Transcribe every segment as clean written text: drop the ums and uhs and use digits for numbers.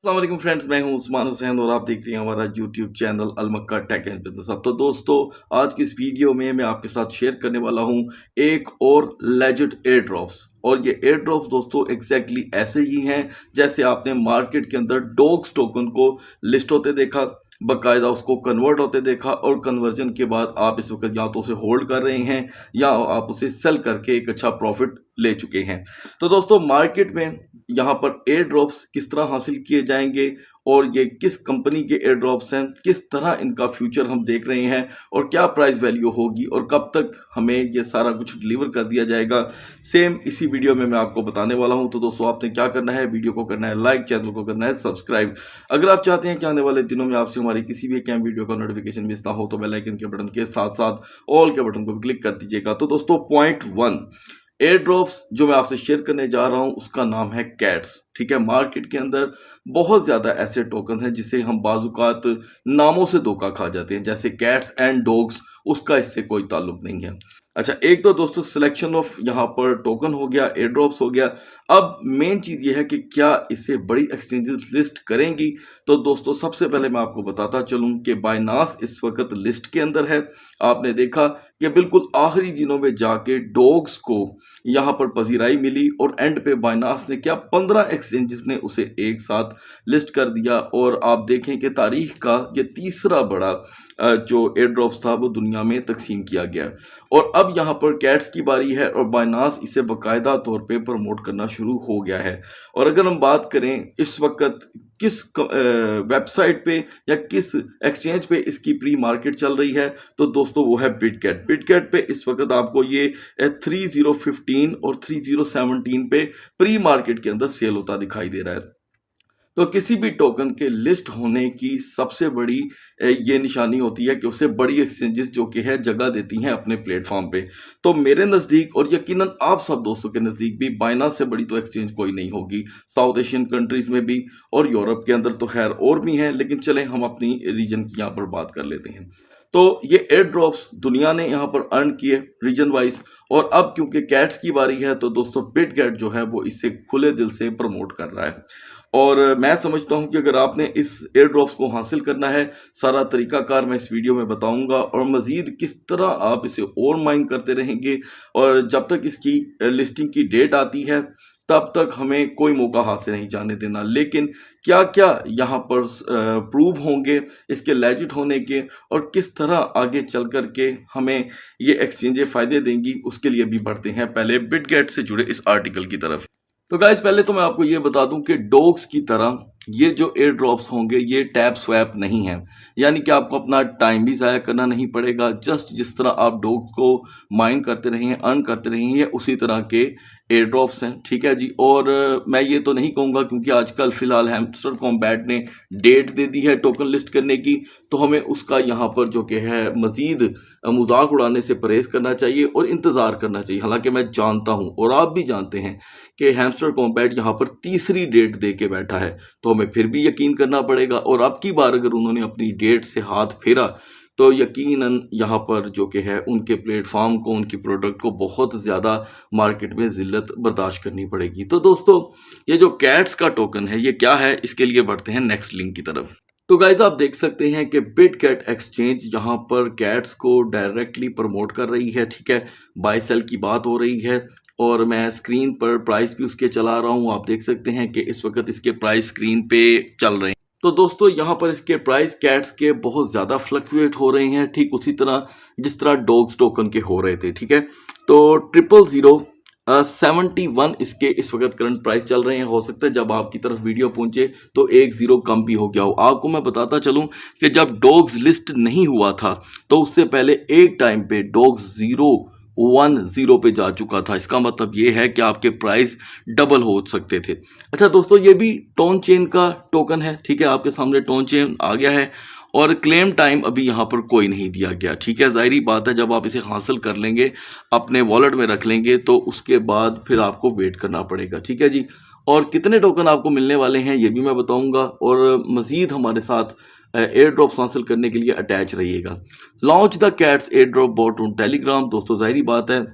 अस्सलाम फ्रेंड्स, मैं हूं उस्मान हुसैन और आप देख रहे हैं हमारा यूट्यूब चैनल अलमक्का टेक एंड बिजनेस। अब तो दोस्तों, आज की इस वीडियो में मैं आपके साथ शेयर करने वाला हूं एक और लेजिट एयर ड्रॉप्स। और ये एयर ड्रॉप्स दोस्तों एग्जैक्टली ऐसे ही हैं जैसे आपने मार्केट के अंदर डॉग्स टोकन को लिस्ट होते देखा, बाकायदा उसको कन्वर्ट होते देखा, और कन्वर्जन के बाद आप इस वक्त या तो उसे होल्ड कर रहे हैं या आप उसे सेल करके एक अच्छा प्रॉफिट ले चुके हैं। तो दोस्तों, मार्केट में यहाँ पर एयर ड्रॉप्स किस तरह हासिल किए जाएंगे और ये किस कंपनी के एयर ड्रॉप्स हैं, किस तरह इनका फ्यूचर हम देख रहे हैं और क्या प्राइस वैल्यू होगी और कब तक हमें ये सारा कुछ डिलीवर कर दिया जाएगा, सेम इसी वीडियो में मैं आपको बताने वाला हूं। तो दोस्तों, आपने क्या करना है, वीडियो को करना है लाइक, चैनल को करना है सब्सक्राइब। अगर आप चाहते हैं कि आने वाले दिनों में आपसे हमारी किसी भी कैम वीडियो का नोटिफिकेशन मिस ना हो तो बेल आइकन के बटन के साथ साथ ऑल के बटन को भी क्लिक कर दीजिएगा। तो दोस्तों, पॉइंट 1 एयर ड्रॉप्स जो मैं आपसे शेयर करने जा रहा हूं उसका नाम है कैट्स। ठीक है, मार्केट के अंदर बहुत ज्यादा ऐसे टोकन हैं जिसे हम बाजुकात नामों से धोखा खा जाते हैं, जैसे कैट्स एंड डॉग्स, उसका इससे कोई ताल्लुक नहीं है। अच्छा, एक तो दोस्तों सिलेक्शन ऑफ यहाँ पर टोकन हो गया, एयर ड्रॉप्स हो गया। अब मेन चीज ये है कि क्या इसे बड़ी एक्सचेंजेस लिस्ट करेंगी। तो दोस्तों, सबसे पहले मैं आपको बताता चलूं कि बाइनास इस वक्त लिस्ट के अंदर है। आपने देखा कि बिल्कुल आखिरी दिनों में जाके डॉग्स को यहाँ पर पजीराई मिली और एंड पे बाइनास ने क्या 15 एक्सचेंजेस ने उसे एक साथ लिस्ट कर दिया। और आप देखें कि तारीख का ये तीसरा बड़ा जो एयर ड्रॉप्स था वो दुनिया में तकसीम किया गया। और अब यहाँ पर कैट्स की बारी है और बाइनास इसे बाकायदा तौर पे प्रमोट करना शुरू हो गया है। और अगर हम बात करें इस वक्त किस वेबसाइट पे या किस एक्सचेंज पे इसकी प्री मार्केट चल रही है, तो दोस्तों वो है बिटगेट। बिटगेट पे इस वक्त आपको ये 3015 और 3017 पे प्री मार्केट के अंदर सेल होता दिखाई दे रहा है। तो किसी भी टोकन के लिस्ट होने की सबसे बड़ी ये निशानी होती है कि उसे बड़ी एक्सचेंजेस जो कि है जगह देती हैं अपने प्लेटफॉर्म पे। तो मेरे नज़दीक और यकीनन आप सब दोस्तों के नज़दीक भी बाइनास से बड़ी तो एक्सचेंज कोई नहीं होगी, साउथ एशियन कंट्रीज़ में भी और यूरोप के अंदर तो खैर और भी हैं, लेकिन चलें हम अपनी रीजन की यहाँ पर बात कर लेते हैं। तो ये एयर ड्रॉप्स दुनिया ने यहाँ पर अर्न किए रीजन वाइज, और अब क्योंकि कैट्स की बारी है तो दोस्तों बिटगेट जो है वो इसे खुले दिल से प्रमोट कर रहा है। और मैं समझता हूं कि अगर आपने इस एयर ड्रॉप्स को हासिल करना है, सारा तरीकाकार मैं इस वीडियो में बताऊंगा और मज़ीद किस तरह आप इसे और माइन करते रहेंगे। और जब तक इसकी लिस्टिंग की डेट आती है तब तक हमें कोई मौका हाथ से नहीं जाने देना। लेकिन क्या क्या यहाँ पर प्रूव होंगे इसके लेजिट होने के और किस तरह आगे चल कर के हमें ये एक्सचेंजें फ़ायदे देंगी, उसके लिए भी बढ़ते हैं पहले बिटगेट से जुड़े इस आर्टिकल की तरफ। तो गाइस, पहले तो मैं आपको ये बता दूं कि डॉग्स की तरह ये जो एयर ड्रॉप्स होंगे ये टैप स्वैप नहीं है, यानी कि आपको अपना टाइम भी ज़ाया करना नहीं पड़ेगा। जस्ट जिस तरह आप डॉग्स को माइन करते रहे हैं, अर्न करते रहे हैं, उसी तरह के एयर ड्रॉप्स हैं। ठीक है जी। और मैं ये तो नहीं कहूँगा, क्योंकि आजकल फ़िलहाल हैमस्टर कॉम्बैट ने डेट दे दी है टोकन लिस्ट करने की, तो हमें उसका यहाँ पर जो कि है मज़ीद मजाक उड़ाने से परहेज़ करना चाहिए और इंतज़ार करना चाहिए। हालांकि मैं जानता हूँ और आप भी जानते हैं कि हैमस्टर कॉम्बैट यहाँ पर तीसरी डेट दे के बैठा है, तो हमें फिर भी यकीन करना पड़ेगा। और अब की बार अगर उन्होंने अपनी डेट से हाथ फेरा तो यकीनन यहाँ पर जो कि है उनके प्लेटफॉर्म को, उनकी प्रोडक्ट को बहुत ज़्यादा मार्केट में ज़िल्लत बर्दाश्त करनी पड़ेगी। तो दोस्तों, ये जो कैट्स का टोकन है ये क्या है, इसके लिए बढ़ते हैं नेक्स्ट लिंक की तरफ। तो गाइज, आप देख सकते हैं कि बिटगेट एक्सचेंज यहाँ पर कैट्स को डायरेक्टली प्रमोट कर रही है। ठीक है, बाय सेल की बात हो रही है और मैं स्क्रीन पर प्राइस भी उसके चला रहा हूँ। आप देख सकते हैं कि इस वक्त इसके प्राइस स्क्रीन पे चल रहे हैं। तो दोस्तों, यहाँ पर इसके प्राइस कैट्स के बहुत ज़्यादा फ्लक्चुएट हो रहे हैं, ठीक उसी तरह जिस तरह डॉग्स टोकन के हो रहे थे। ठीक है, तो 00071 इसके इस वक्त करंट प्राइस चल रहे हैं। हो सकता है जब आपकी तरफ वीडियो पहुंचे तो 1 0 कम भी हो गया हो। आपको मैं बताता चलूं कि जब डॉग्स लिस्ट नहीं हुआ था तो उससे पहले एक टाइम पे डॉग्स 010 पे जा चुका था। इसका मतलब ये है कि आपके प्राइस डबल हो सकते थे। अच्छा दोस्तों, ये भी टोन चेन का टोकन है। ठीक है, आपके सामने टोन चेन आ गया है और क्लेम टाइम अभी यहाँ पर कोई नहीं दिया गया। ठीक है, जाहिर बात है जब आप इसे हासिल कर लेंगे, अपने वॉलेट में रख लेंगे, तो उसके बाद फिर आपको वेट करना पड़ेगा। ठीक है जी। और कितने टोकन आपको मिलने वाले हैं ये भी मैं बताऊंगा, और मज़ीद हमारे साथ एयर ड्रॉप्स हासिल करने के लिए अटैच रहिएगा। Launch the cats air drop boat on Telegram. दोस्तों, जाहिर बात है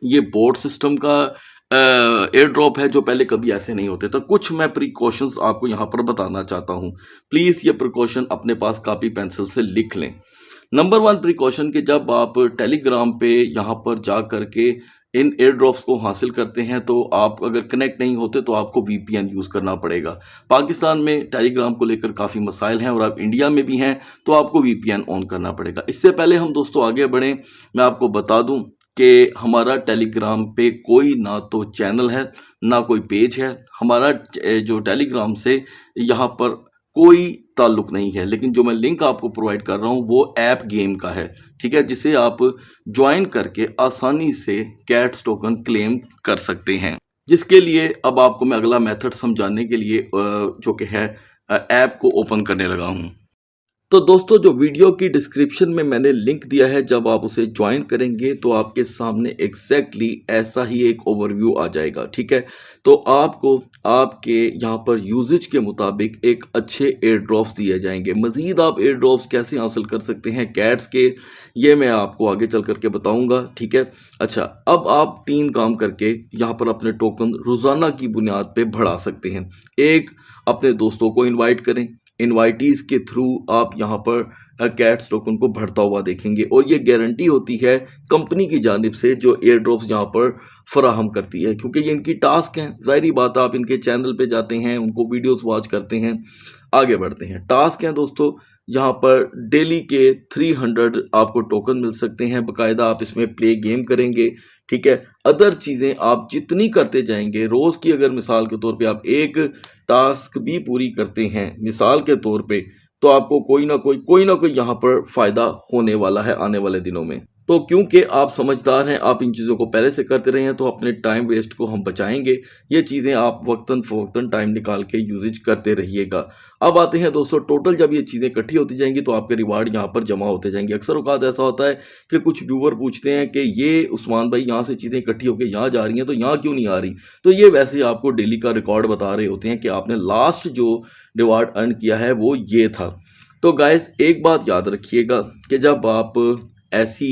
ये बोट सिस्टम का एयर ड्रॉप है जो पहले कभी ऐसे नहीं होते। तो कुछ मैं प्रिकॉशंस आपको यहाँ पर बताना चाहता हूँ। प्लीज़ ये प्रिकॉशन अपने पास कॉपी पेंसिल से लिख लें। नंबर वन प्रिकॉशन कि जब आप टेलीग्राम पे यहाँ पर जा करके इन एयर ड्रॉप्स को हासिल करते हैं तो आप अगर कनेक्ट नहीं होते तो आपको वीपीएन यूज़ करना पड़ेगा। पाकिस्तान में टेलीग्राम को लेकर काफ़ी मसाइल हैं और आप इंडिया में भी हैं तो आपको वीपीएन ऑन करना पड़ेगा। इससे पहले हम दोस्तों आगे बढ़ें, मैं आपको बता दूं कि हमारा टेलीग्राम पे कोई ना तो चैनल है ना कोई पेज है। हमारा जो टेलीग्राम से यहाँ पर कोई ताल्लुक नहीं है, लेकिन जो मैं लिंक आपको प्रोवाइड कर रहा हूँ वो ऐप गेम का है, ठीक है, जिसे आप ज्वाइन करके आसानी से कैट्स टोकन क्लेम कर सकते हैं। जिसके लिए अब आपको मैं अगला मेथड समझाने के लिए जो कि है ऐप को ओपन करने लगा हूँ। तो दोस्तों जो वीडियो की डिस्क्रिप्शन में मैंने लिंक दिया है, जब आप उसे ज्वाइन करेंगे तो आपके सामने एग्जैक्टली ऐसा ही एक ओवरव्यू आ जाएगा, ठीक है। तो आपको आपके यहाँ पर यूजेज के मुताबिक एक अच्छे एयर ड्रॉप्स दिए जाएंगे। मज़ीद आप एयर ड्रॉप्स कैसे हासिल कर सकते हैं कैट्स के, ये मैं आपको आगे चल करके बताऊँगा, ठीक है। अच्छा, अब आप 3 काम करके यहाँ पर अपने टोकन रोज़ाना की बुनियाद पर बढ़ा सकते हैं। एक, अपने दोस्तों को इन्वाइट करें। इनवाइटीज़ के थ्रू आप यहाँ पर कैट्स टोकन को बढ़ता हुआ देखेंगे और ये गारंटी होती है कंपनी की जानिब से जो एयर ड्रॉप्स यहाँ पर फराहम करती है, क्योंकि ये इनकी टास्क हैं। ज़ाहिरी बात, आप इनके चैनल पे जाते हैं, उनको वीडियोस वॉच करते हैं, आगे बढ़ते हैं। टास्क हैं दोस्तों, यहाँ पर डेली के 300 आपको टोकन मिल सकते हैं। बाकायदा आप इसमें प्ले गेम करेंगे, ठीक है। अदर चीज़ें आप जितनी करते जाएंगे, रोज़ की अगर मिसाल के तौर पे आप एक टास्क भी पूरी करते हैं मिसाल के तौर पे, तो आपको कोई ना कोई यहाँ पर फ़ायदा होने वाला है आने वाले दिनों में। तो क्योंकि आप समझदार हैं, आप इन चीज़ों को पहले से करते रहे हैं, तो अपने टाइम वेस्ट को हम बचाएंगे। ये चीज़ें आप वक्तन फ़वक्तन टाइम निकाल के यूजेज करते रहिएगा। अब आते हैं दोस्तों, टोटल जब ये चीज़ें इकट्ठी होती जाएंगी तो आपके रिवार्ड यहाँ पर जमा होते जाएंगे। अक्सर औकात ऐसा होता है कि कुछ व्यूवर पूछते हैं कि ये उस्मान भाई यहाँ से चीज़ें इकट्ठी होकर यहाँ जा रही हैं तो यहाँ क्यों नहीं आ रही। तो ये वैसे आपको डेली का रिकॉर्ड बता रहे होते हैं कि आपने लास्ट जो रिवार्ड अर्न किया है वो ये था। तो गाइस एक बात याद रखिएगा कि जब आप ऐसी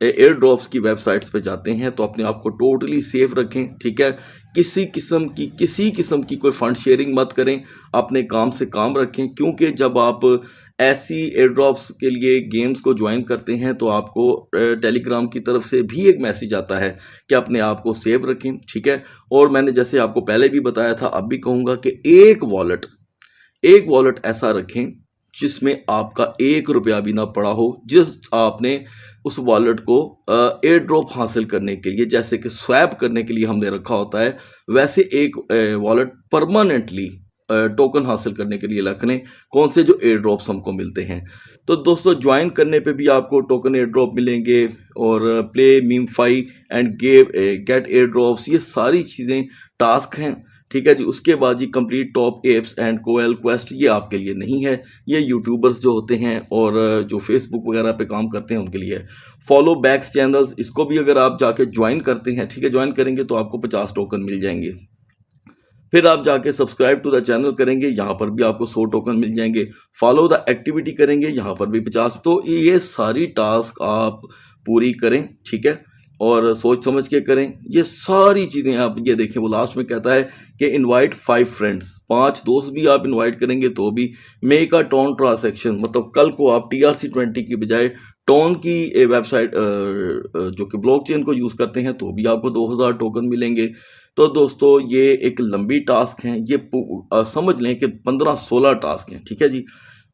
एयर ड्रॉप्स की वेबसाइट्स पे जाते हैं तो अपने आप को टोटली सेफ रखें, ठीक है। किसी किस्म की कोई फंड शेयरिंग मत करें, अपने काम से काम रखें, क्योंकि जब आप ऐसी एयर ड्रॉप्स के लिए गेम्स को ज्वाइन करते हैं तो आपको टेलीग्राम की तरफ से भी एक मैसेज आता है कि अपने आप को सेव रखें, ठीक है। और मैंने जैसे आपको पहले भी बताया था, अब भी कहूँगा कि एक वॉलेट ऐसा रखें जिसमें आपका 1 रुपया भी ना पड़ा हो, जिस आपने उस वॉलेट को एयर ड्रॉप हासिल करने के लिए, जैसे कि स्वैप करने के लिए हमने रखा होता है, वैसे एक वॉलेट परमानेंटली टोकन हासिल करने के लिए रखने, कौन से जो एयर ड्रॉप्स हमको मिलते हैं। तो दोस्तों ज्वाइन करने पे भी आपको टोकन एयर ड्रॉप मिलेंगे और play MemeFi and get air drops, ये सारी चीज़ें टास्क हैं, ठीक है जी। उसके बाद जी कंप्लीट टॉप एप्स एंड कोएल क्वेस्ट, ये आपके लिए नहीं है, ये यूट्यूबर्स जो होते हैं और जो फेसबुक वगैरह पे काम करते हैं उनके लिए है। फॉलो बैक्स चैनल्स, इसको भी अगर आप जाके ज्वाइन करते हैं, ठीक है, ज्वाइन करेंगे तो आपको 50 टोकन मिल जाएंगे। फिर आप जाके सब्सक्राइब टू द चैनल करेंगे, यहाँ पर भी आपको 100 टोकन मिल जाएंगे। फॉलो द एक्टिविटी करेंगे, यहाँ पर भी 50। तो ये सारी टास्क आप पूरी करें, ठीक है, और सोच समझ के करें। ये सारी चीज़ें आप ये देखें, वो लास्ट में कहता है कि इनवाइट 5 फ्रेंड्स, 5 दोस्त भी आप इनवाइट करेंगे तो भी मेक अ टोन ट्रांसैक्शन, मतलब कल को आप TRC20 की बजाय टोन की वेबसाइट जो कि ब्लॉकचेन को यूज़ करते हैं तो भी आपको 2000 टोकन मिलेंगे। तो दोस्तों ये एक लंबी टास्क हैं, ये समझ लें कि 15-16 टास्क हैं, ठीक है जी।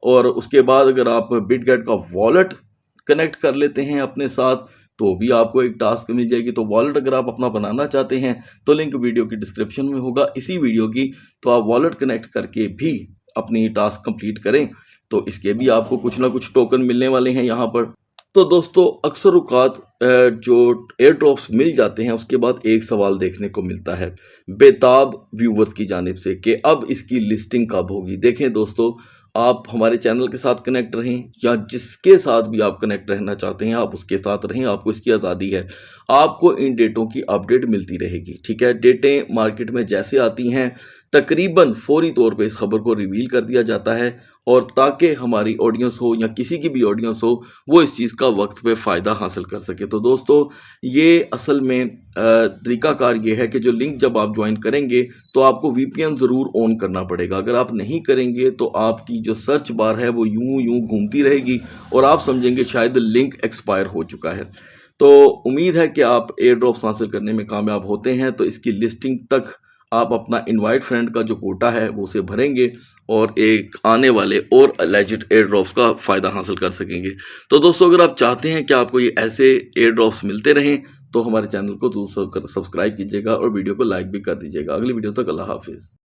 और उसके बाद अगर आप बिटगेट का वॉलेट कनेक्ट कर लेते हैं अपने साथ तो भी आपको एक टास्क मिल जाएगी। तो वॉलेट अगर आप अपना बनाना चाहते हैं तो लिंक वीडियो की डिस्क्रिप्शन में होगा इसी वीडियो की, तो आप वॉलेट कनेक्ट करके भी अपनी टास्क कंप्लीट करें तो इसके भी आपको कुछ ना कुछ टोकन मिलने वाले हैं यहाँ पर। तो दोस्तों अक्सर औकात जो एयर ड्रॉप्स मिल जाते हैं उसके बाद एक सवाल देखने को मिलता है बेताब व्यूवर्स की जानिब से कि अब इसकी लिस्टिंग कब होगी। देखें दोस्तों, आप हमारे चैनल के साथ कनेक्ट रहें या जिसके साथ भी आप कनेक्ट रहना चाहते हैं आप उसके साथ रहें, आपको इसकी आज़ादी है। आपको इन डेटों की अपडेट मिलती रहेगी, ठीक है। डेटें मार्केट में जैसे आती हैं, तकरीबन फौरी तौर पे इस खबर को रिवील कर दिया जाता है, और ताकि हमारी ऑडियंस हो या किसी की भी ऑडियंस हो, वो इस चीज़ का वक्त पे फ़ायदा हासिल कर सके। तो दोस्तों, ये असल में तरीकाकार ये है कि जो लिंक जब आप ज्वाइन करेंगे तो आपको वीपीएन ज़रूर ऑन करना पड़ेगा। अगर आप नहीं करेंगे तो आपकी जो सर्च बार है वो यूं यूं घूमती रहेगी और आप समझेंगे शायद लिंक एक्सपायर हो चुका है। तो उम्मीद है कि आप एयर ड्रॉप्स हासिल करने में कामयाब होते हैं। तो इसकी लिस्टिंग तक आप अपना इनवाइट फ्रेंड का जो कोटा है वो उसे भरेंगे और एक आने वाले और अलैजिड एयर ड्रॉप्स का फ़ायदा हासिल कर सकेंगे। तो दोस्तों, अगर आप चाहते हैं कि आपको ये ऐसे एयर ड्रॉप्स मिलते रहें तो हमारे चैनल को ज़रूर सब्सक्राइब कीजिएगा और वीडियो को लाइक भी कर दीजिएगा। अगली वीडियो तक अल्लाह हाफिज़।